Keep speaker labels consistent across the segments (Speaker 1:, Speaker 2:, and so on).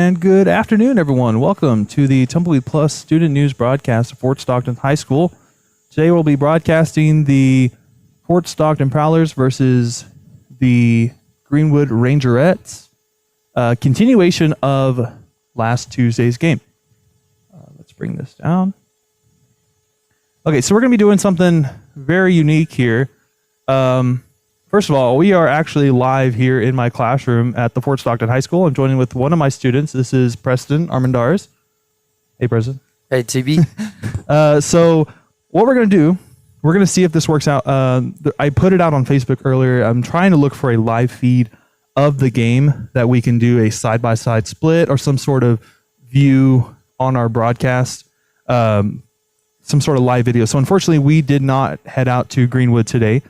Speaker 1: And good afternoon, everyone. Welcome to the Tumbleweed Plus Student News broadcast of Fort Stockton High School. Today we'll be broadcasting the Fort Stockton Prowlers versus the Greenwood Rangerettes. Continuation of last Tuesday's game. Let's bring this down. Okay, so we're going to be doing something very unique here. First of all, we are actually live here in my classroom at the Fort Stockton High School. I'm joining with one of my students. This is Preston Armendariz. Hey, Preston.
Speaker 2: Hey, TB.
Speaker 1: So what we're going to do, we're going to see if this works out. I put it out on Facebook earlier. I'm trying to look for a live feed of the game that we can do a side-by-side split or some sort of view on our broadcast, some sort of live video. So unfortunately, we did not head out to Greenwood today.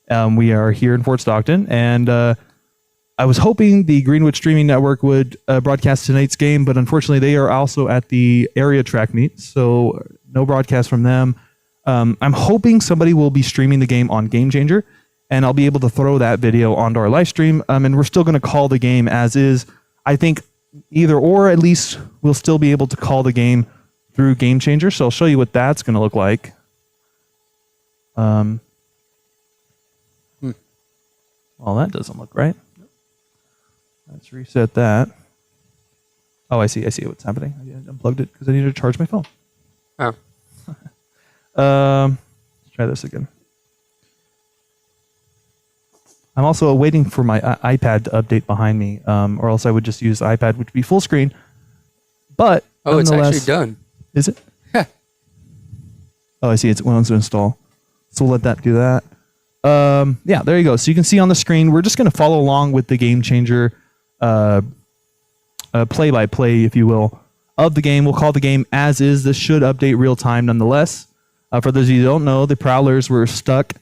Speaker 1: We are here in Fort Stockton, and I was hoping the Greenwood Streaming Network would broadcast tonight's game, but unfortunately they are also at the area track meet, so no broadcast from them. I'm hoping somebody will be streaming the game on Game Changer, and I'll be able to throw that video onto our live stream, and we're still going to call the game as is. I think either or, at least we'll still be able to call the game through Game Changer, so I'll show you what that's going to look like. Well, that doesn't look right. Let's reset that. Oh, I see what's happening. I unplugged it because I needed to charge my phone.
Speaker 2: Oh.
Speaker 1: Let's try this again. I'm also waiting for my iPad to update behind me, or else I would just use the iPad, which would be full screen. But
Speaker 2: it's actually done.
Speaker 1: Is it? Oh, I see. It wants to install. So we'll let that do that. Yeah, there you go. So you can see on the screen, we're just going to follow along with the Game Changer play-by-play, if you will, of the game. We'll call the game as is. This should update real time nonetheless. For those of you who don't know, the Prowlers were stuck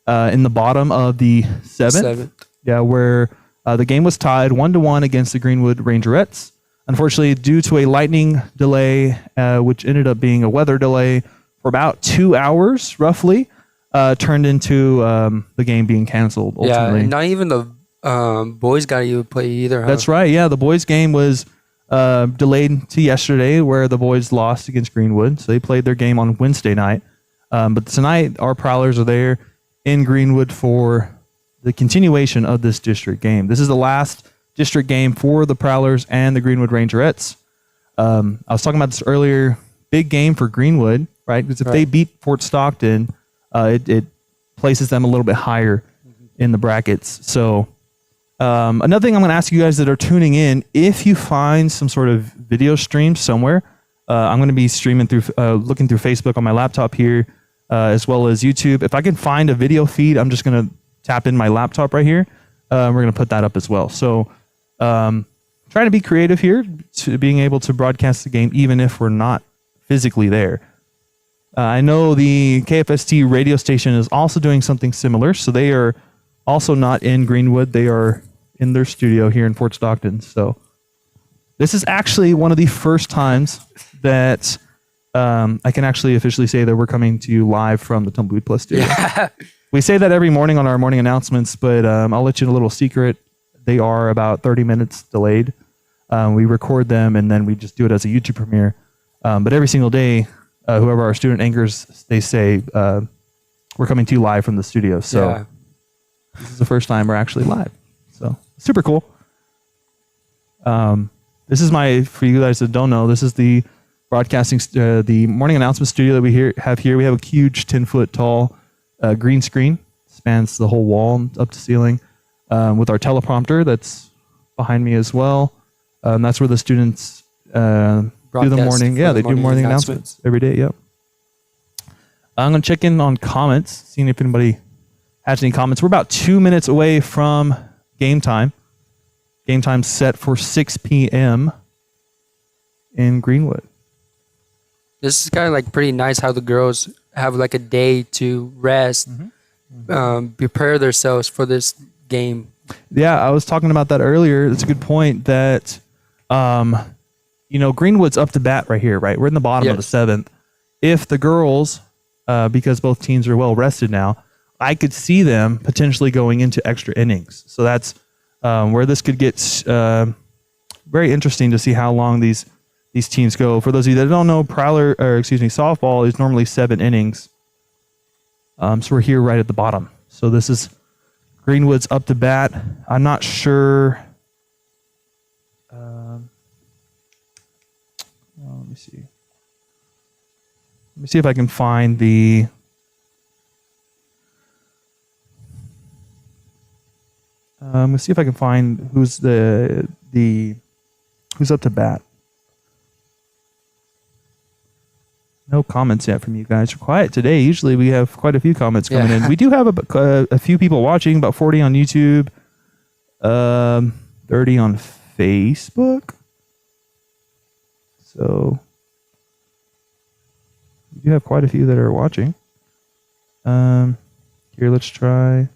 Speaker 1: in the bottom of the seventh. Yeah, where the game was tied 1-1 against the Greenwood Rangerettes. Unfortunately, due to a lightning delay, which ended up being a weather delay for about 2 hours, roughly, turned into the game being canceled ultimately.
Speaker 2: Yeah, not even the boys got to play either. Huh?
Speaker 1: That's right. Yeah, the boys' game was delayed to yesterday, where the boys lost against Greenwood. So they played their game on Wednesday night. But tonight, our Prowlers are there in Greenwood for the continuation of this district game. This is the last district game for the Prowlers and the Greenwood Rangerettes. I was talking about this earlier. Big game for Greenwood, right? Because if they beat Fort Stockton, it places them a little bit higher in the brackets. So another thing I'm going to ask you guys that are tuning in, if you find some sort of video stream somewhere, I'm going to be streaming through, looking through Facebook on my laptop here, as well as YouTube. If I can find a video feed, I'm just going to tap in my laptop right here. We're going to put that up as well. So trying to be creative here to being able to broadcast the game, even if we're not physically there. I know the KFST radio station is also doing something similar, so they are also not in Greenwood. They are in their studio here in Fort Stockton. So this is actually one of the first times that I can actually officially say that we're coming to you live from the Tumbleweed Plus studio. Yeah. We say that every morning on our morning announcements, but I'll let you in a little secret. They are about 30 minutes delayed. We record them, and then we just do it as a YouTube premiere. But every single day, whoever our student anchors, they say, we're coming to you live from the studio. So This is the first time we're actually live. So super cool. This is for you guys that don't know, this is the broadcasting, the morning announcement studio that we have here. We have a huge 10-foot tall green screen, spans the whole wall up to ceiling, with our teleprompter that's behind me as well. That's where the students do the morning. Yeah, they do morning announcements every day. Yep. I'm going to check in on comments, seeing if anybody has any comments. We're about 2 minutes away from game time. Game time set for 6 p.m. in Greenwood.
Speaker 2: This is kind of like pretty nice how the girls have like a day to rest, prepare themselves for this game.
Speaker 1: Yeah, I was talking about that earlier. It's a good point that, Greenwood's up to bat right here, right? We're in the bottom of the seventh. If the girls, because both teams are well rested now, I could see them potentially going into extra innings. So that's where this could get very interesting to see how long these teams go. For those of you that don't know, softball is normally 7 innings. So we're here right at the bottom. So this is Greenwood's up to bat. I'm not sure. Let me see. Let me see if I can find the. Let's see if I can find who's who's up to bat. No comments yet from you guys. You're quiet today. Usually we have quite a few comments coming in. We do have a few people watching, about 40 on YouTube, 30 on Facebook. So we do have quite a few that are watching. Here, let's try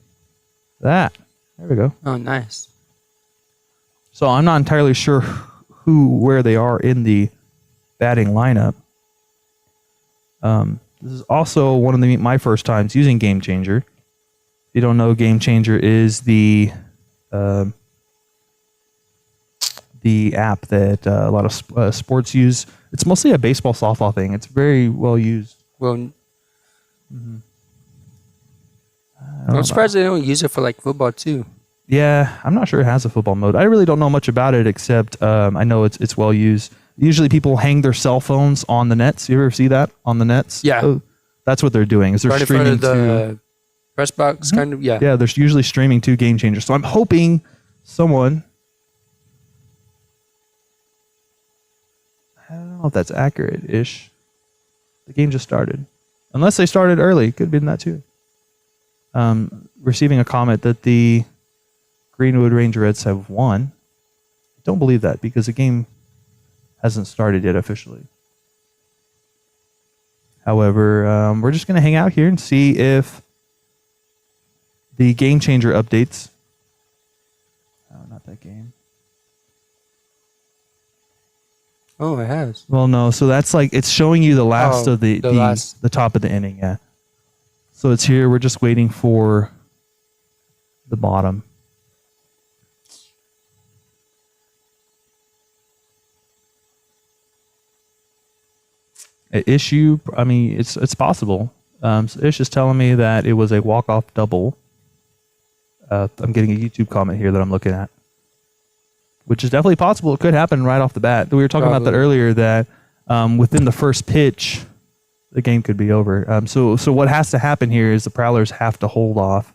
Speaker 1: that. There we go.
Speaker 2: Oh, nice.
Speaker 1: So I'm not entirely sure where they are in the batting lineup. This is also one of my first times using Game Changer. If you don't know, Game Changer is the app that a lot of sports use. It's mostly a baseball softball thing. It's very well used.
Speaker 2: Well, I'm surprised they don't use it for like football too.
Speaker 1: Yeah, I'm not sure it has a football mode. I really don't know much about it, except I know it's well used. Usually people hang their cell phones on the nets. You ever see that on the nets?
Speaker 2: Yeah.
Speaker 1: So that's what they're doing. Is they're
Speaker 2: right
Speaker 1: streaming
Speaker 2: in front of
Speaker 1: to
Speaker 2: the press box, kind of. Yeah.
Speaker 1: Yeah, they're usually streaming to Game Changer. So I'm hoping someone. I don't know if that's accurate-ish. The game just started. Unless they started early. Could have been that too. Receiving a comment that the Greenwood Rangerettes have won. I don't believe that because the game hasn't started yet officially. However, we're just going to hang out here and see if the Game Changer updates. Oh, not that game.
Speaker 2: Oh, it has.
Speaker 1: Well, no. So that's like it's showing you the last of the top of the inning. Yeah. So it's here. We're just waiting for the bottom. Issue. I mean, it's possible. So Ish is telling me that it was a walk-off double. I'm getting a YouTube comment here that I'm looking at, which is definitely possible. It could happen right off the bat. We were talking about that earlier. That within the first pitch, the game could be over. So what has to happen here is the Prowlers have to hold off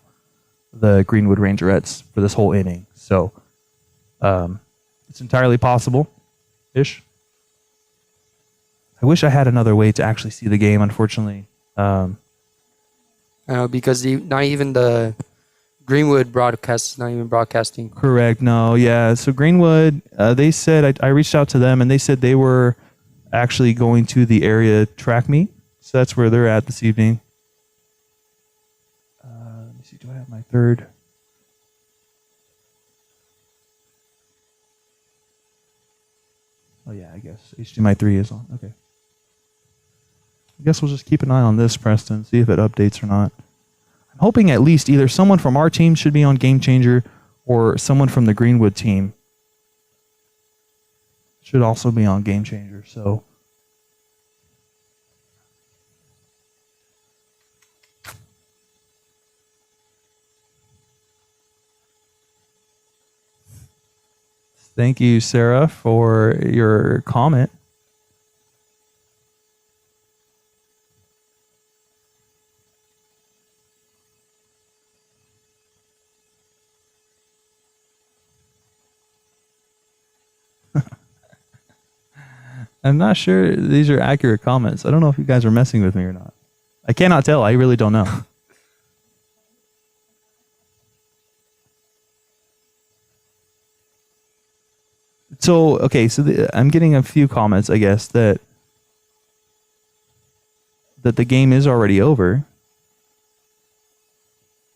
Speaker 1: the Greenwood Rangerettes for this whole inning. So it's entirely possible. Ish. I wish I had another way to actually see the game. Unfortunately,
Speaker 2: I know because not even the Greenwood broadcast is not even broadcasting.
Speaker 1: Correct. No. Yeah. So Greenwood, they said I reached out to them and they said they were actually going to the area track meet. So that's where they're at this evening. Let me see. Do I have my third? Oh yeah. I guess HDMI 3 is on. Okay. I guess we'll just keep an eye on this, Preston, see if it updates or not. I'm hoping at least either someone from our team should be on Game Changer or someone from the Greenwood team should also be on Game Changer. So thank you, Sarah, for your comment. I'm not sure these are accurate comments. I don't know if you guys are messing with me or not. I cannot tell. I really don't know. So, okay, so I'm getting a few comments, I guess, that the game is already over.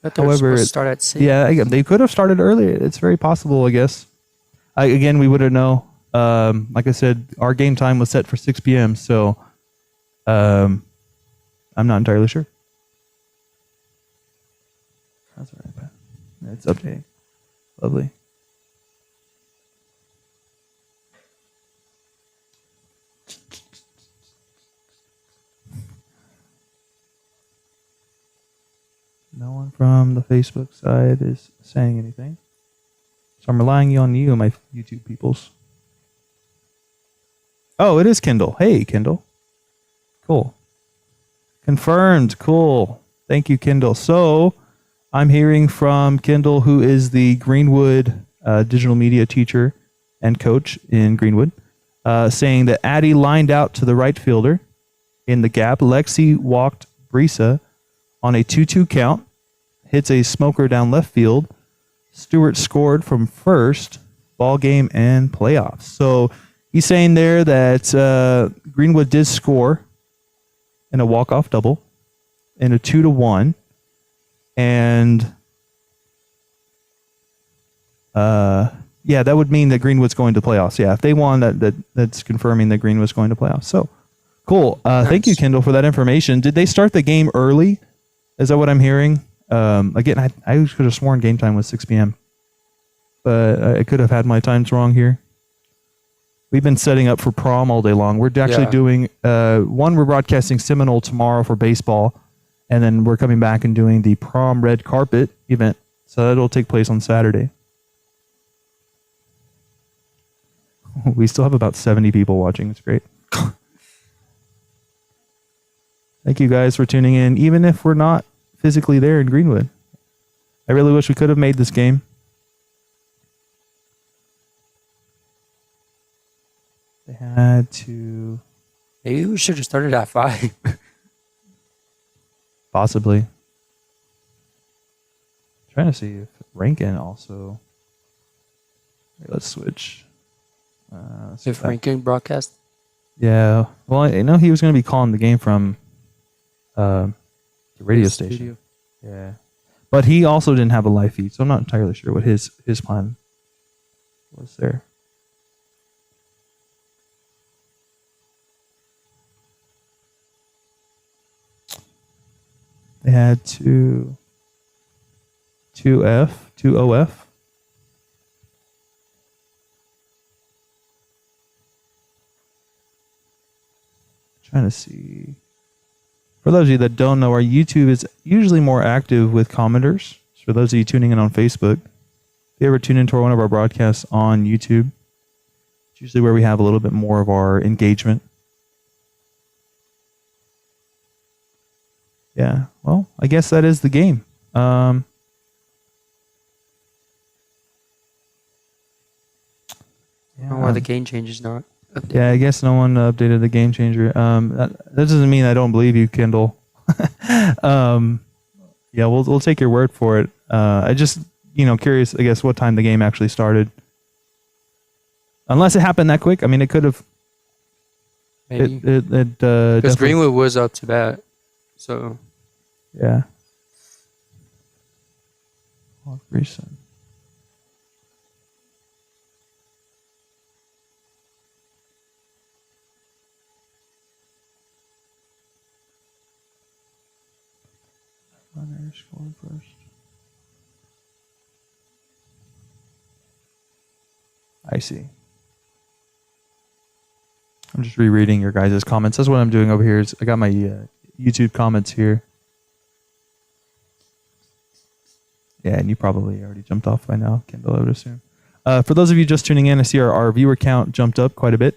Speaker 2: But they're supposed to start at 6.
Speaker 1: Yeah, they could have started earlier. It's very possible, I guess. Again, we wouldn't know. Like I said, our game time was set for 6 p.m., so I'm not entirely sure. That's all right. It's updating. Lovely. from the Facebook side is saying anything. So I'm relying on you, my YouTube peoples. Oh, it is Kindle. Hey, Kindle. Cool. Confirmed. Cool. Thank you, Kindle. So I'm hearing from Kindle, who is the Greenwood digital media teacher and coach in Greenwood, saying that Addie lined out to the right fielder in the gap. Lexi walked Brisa on a 2-2 count, hits a smoker down left field. Stewart scored from first, ball game and playoffs. So he's saying there that Greenwood did score in a walk-off double in a 2-1. And yeah, that would mean that Greenwood's going to playoffs. Yeah, if they won, that's confirming that Greenwood's going to playoffs. So cool.
Speaker 2: Nice.
Speaker 1: Thank you, Kendall, for that information. Did they start the game early? Is that what I'm hearing? Again, I could have sworn game time was 6 p.m., but I could have had my times wrong here. We've been setting up for prom all day long. We're actually doing we're broadcasting Seminole tomorrow for baseball, and then we're coming back and doing the prom red carpet event. So that'll take place on Saturday. We still have about 70 people watching. It's great. Thank you guys for tuning in, even if we're not physically there in Greenwood. I really wish we could have made this game. They had to...
Speaker 2: Maybe we should have started at 5.
Speaker 1: Possibly. Trying to see if Rankin also... Here, let's switch.
Speaker 2: If Rankin broadcast?
Speaker 1: Yeah. Well, I know he was going to be calling the game from the radio station.
Speaker 2: Studio.
Speaker 1: Yeah. But he also didn't have a live feed, so I'm not entirely sure what his plan was there. They had two OF. Trying to see. For those of you that don't know, our YouTube is usually more active with commenters. So for those of you tuning in on Facebook, if you ever tune into one of our broadcasts on YouTube, it's usually where we have a little bit more of our engagement. Yeah, well, I guess that is the game.
Speaker 2: Why the game change is not updated.
Speaker 1: Yeah, I guess no one updated the game changer. That doesn't mean I don't believe you, Kendall. Yeah, we'll take your word for it. I just curious, I guess, what time the game actually started. Unless it happened that quick. I mean, it could have.
Speaker 2: Maybe.
Speaker 1: Because
Speaker 2: Greenwood was up to bat. So.
Speaker 1: Yeah. Recent. Runner scored first. I see. I'm just rereading your guys' comments. That's what I'm doing over here. I got my YouTube comments here. Yeah, and you probably already jumped off by now, Kendall, I would assume. For those of you just tuning in, I see our viewer count jumped up quite a bit.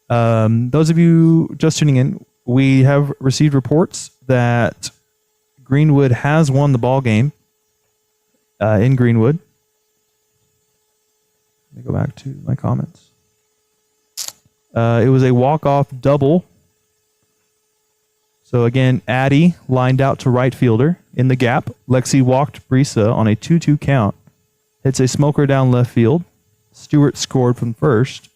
Speaker 1: Those of you just tuning in, we have received reports that Greenwood has won the ball game in Greenwood. Let me go back to my comments. It was a walk-off double. So again, Addie lined out to right fielder in the gap. Lexi walked Brisa on a 2-2 count. Hits a smoker down left field. Stewart scored from first.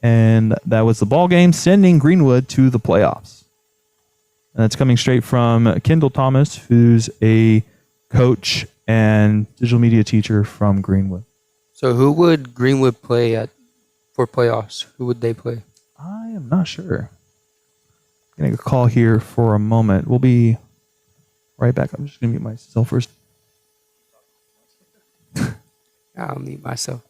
Speaker 1: And that was the ball game, sending Greenwood to the playoffs. And that's coming straight from Kendall Thomas, who's a coach and digital media teacher from Greenwood.
Speaker 2: So who would Greenwood play for playoffs? Who would they play?
Speaker 1: I am not sure. I'm going to call here for a moment. We'll be right back. I'm just going to mute myself first.
Speaker 2: I'll mute myself.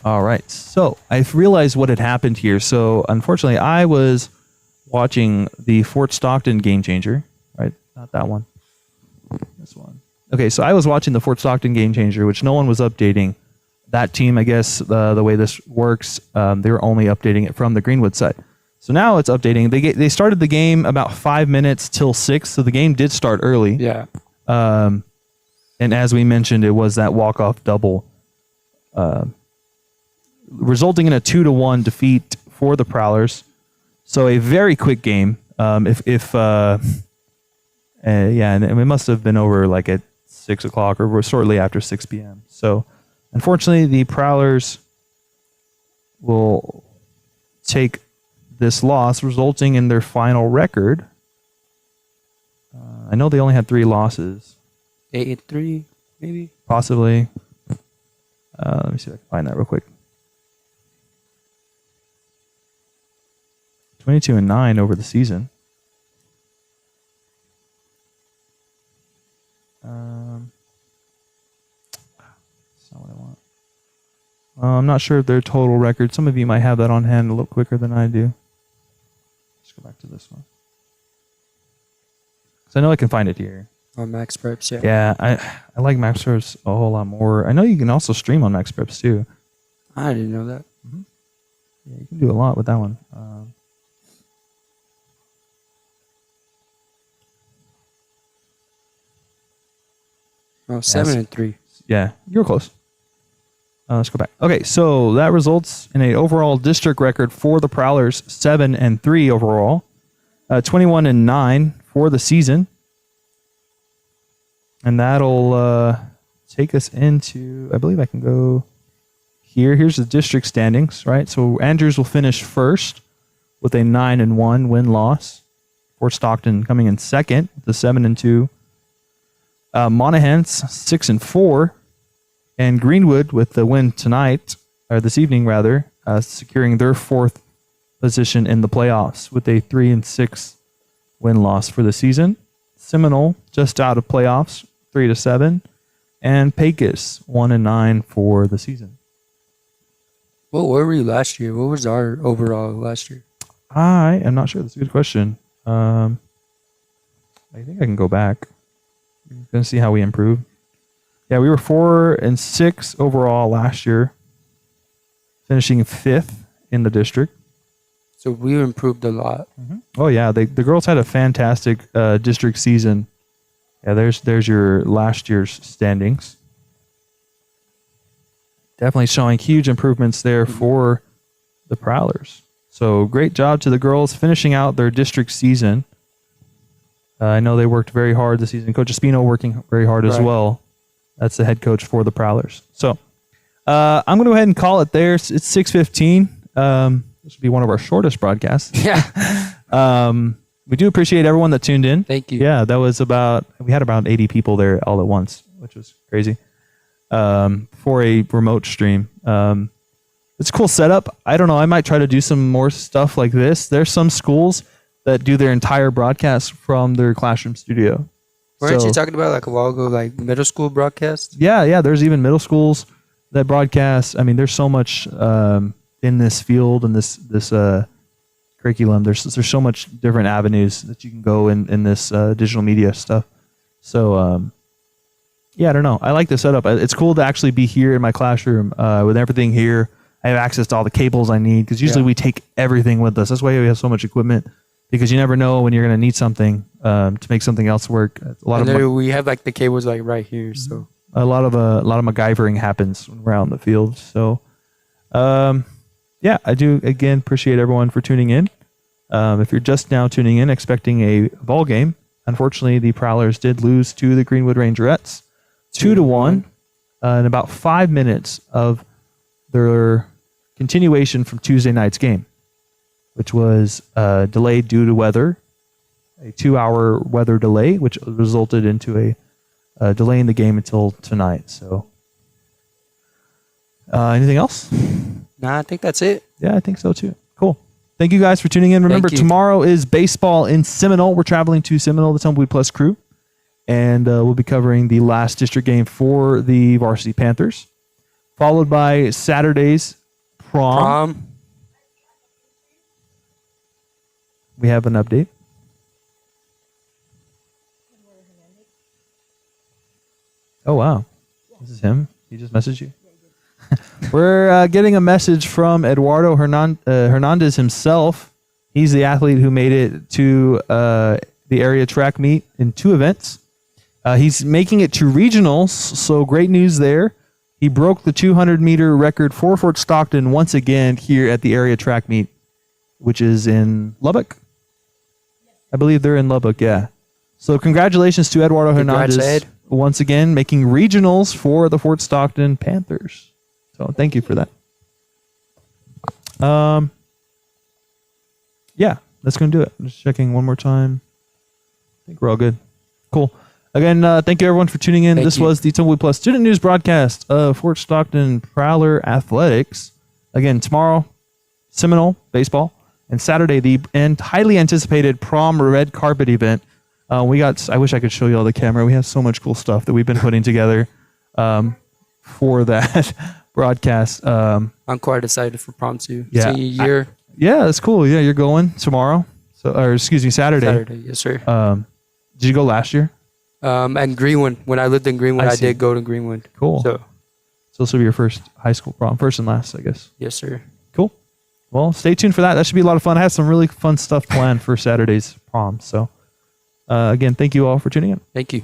Speaker 1: All right. So I've realized what had happened here. So unfortunately, I was watching the Fort Stockton Game Changer, right? Not that one. This one. Okay, so I was watching the Fort Stockton Game Changer, which no one was updating. That team, I guess, the way this works, they were only updating it from the Greenwood side. So now it's updating. They started the game about 5 minutes till 6, so the game did start early.
Speaker 2: Yeah.
Speaker 1: And as we mentioned, it was that walk-off double, resulting in a 2-1 defeat for the Prowlers. So a very quick game. And it must have been over like at 6 o'clock or shortly after 6 p.m. So unfortunately, the Prowlers will take this loss, resulting in their final record. I know they only had 3 losses.
Speaker 2: 8-3, maybe?
Speaker 1: Possibly. Let me see if I can find that real quick. 22-9 over the season. That's not what I want. I'm not sure of their total record. Some of you might have that on hand a little quicker than I do. Let's go back to this one. So I know I can find it here.
Speaker 2: On Max Preps, yeah.
Speaker 1: Yeah, I like Max Preps a whole lot more. I know you can also stream on Max Preps too.
Speaker 2: I didn't know that.
Speaker 1: Mm-hmm. Yeah, you can do a lot with that one.
Speaker 2: Oh, 7-3.
Speaker 1: Yeah, you were close. Let's go back. Okay, so that results in an overall district record for the Prowlers, 7-3 overall, 21-9 for the season, and that'll take us into. I believe I can go here. Here's the district standings, right? So Andrews will finish first with a 9-1 win-loss. Fort Stockton coming in second with a 7-2. Monahans 6-4, and Greenwood with the win tonight, or this evening rather, securing their 4th position in the playoffs with a 3-6 win-loss for the season. Seminole just out of playoffs, 3-7, and Pecos 1-9 for the season.
Speaker 2: Well, where were you last year? What was our overall last year?
Speaker 1: I am not sure. That's a good question. I think I can go back. You're going to see how we improve. Yeah, we were 4-6 overall last year, finishing 5th in the district.
Speaker 2: So we improved a lot.
Speaker 1: Mm-hmm. Oh yeah, the girls had a fantastic district season. Yeah, there's your last year's standings. Definitely showing huge improvements there for the Prowlers. So great job to the girls finishing out their district season. I know they worked very hard this season. Coach Espino working very hard as well. That's the head coach for the Prowlers. So I'm going to go ahead and call it there. It's 6:15. This will be one of our shortest broadcasts.
Speaker 2: Yeah.
Speaker 1: We do appreciate everyone that tuned in.
Speaker 2: Thank you.
Speaker 1: Yeah, we had about 80 people there all at once, which was crazy for a remote stream. It's a cool setup. I don't know. I might try to do some more stuff like this. There's some schools that do their entire broadcast from their classroom studio.
Speaker 2: Weren't you talking about like a while ago, like middle school broadcasts?
Speaker 1: Yeah. There's even middle schools that broadcast. I mean, there's so much in this field and this curriculum. There's so much different avenues that you can go in this digital media stuff. So I don't know. I like the setup. It's cool to actually be here in my classroom with everything here. I have access to all the cables I need because usually we take everything with us. That's why we have so much equipment. Because you never know when you're going to need something to make something else work.
Speaker 2: We have like the cables like right here, so
Speaker 1: a lot of MacGyvering happens when we're out in the field. So, I do again appreciate everyone for tuning in. If you're just now tuning in, expecting a ball game, unfortunately the Prowlers did lose to the Greenwood Rangerettes, 2-1, in about 5 minutes of their continuation from Tuesday night's game, which was delayed due to weather, a 2-hour weather delay, which resulted into a delay in the game until tonight. So, anything else?
Speaker 2: Nah, I think that's it.
Speaker 1: Yeah, I think so too. Cool. Thank you guys for tuning in. Remember, tomorrow is baseball in Seminole. We're traveling to Seminole, the Tumbleweed Plus crew, and we'll be covering the last district game for the Varsity Panthers. followed by Saturday's prom. We have an update. Oh, wow. This is him. He just messaged you. We're getting a message from Eduardo Hernandez himself. He's the athlete who made it to the area track meet in 2 events. He's making it to regionals, so great news there. He broke the 200-meter record for Fort Stockton once again here at the area track meet, which is in Lubbock. I believe they're in Lubbock, yeah. So congratulations to Eduardo Hernandez once again, making regionals for the Fort Stockton Panthers. So thank you for that. Yeah, that's going to do it. Just checking one more time. I think we're all good. Cool. Again, thank you everyone for tuning in. This was the Tumbleweed Plus student news broadcast of Fort Stockton Prowler Athletics. Again, tomorrow, Seminole baseball, and Saturday, the highly anticipated prom red carpet event. I wish I could show you all the camera. We have so much cool stuff that we've been putting together for that broadcast. I'm
Speaker 2: quite excited for prom too.
Speaker 1: Yeah, yeah, that's cool. Yeah, you're going tomorrow. Saturday.
Speaker 2: Saturday, yes, sir.
Speaker 1: Did you go last year?
Speaker 2: And Greenwood. When I lived in Greenwood, I did go to Greenwood.
Speaker 1: Cool. So this will be your first high school prom, first and last, I guess.
Speaker 2: Yes, sir.
Speaker 1: Cool. Well, stay tuned for that. That should be a lot of fun. I have some really fun stuff planned for Saturday's prom. So, again, thank you all for tuning in.
Speaker 2: Thank you.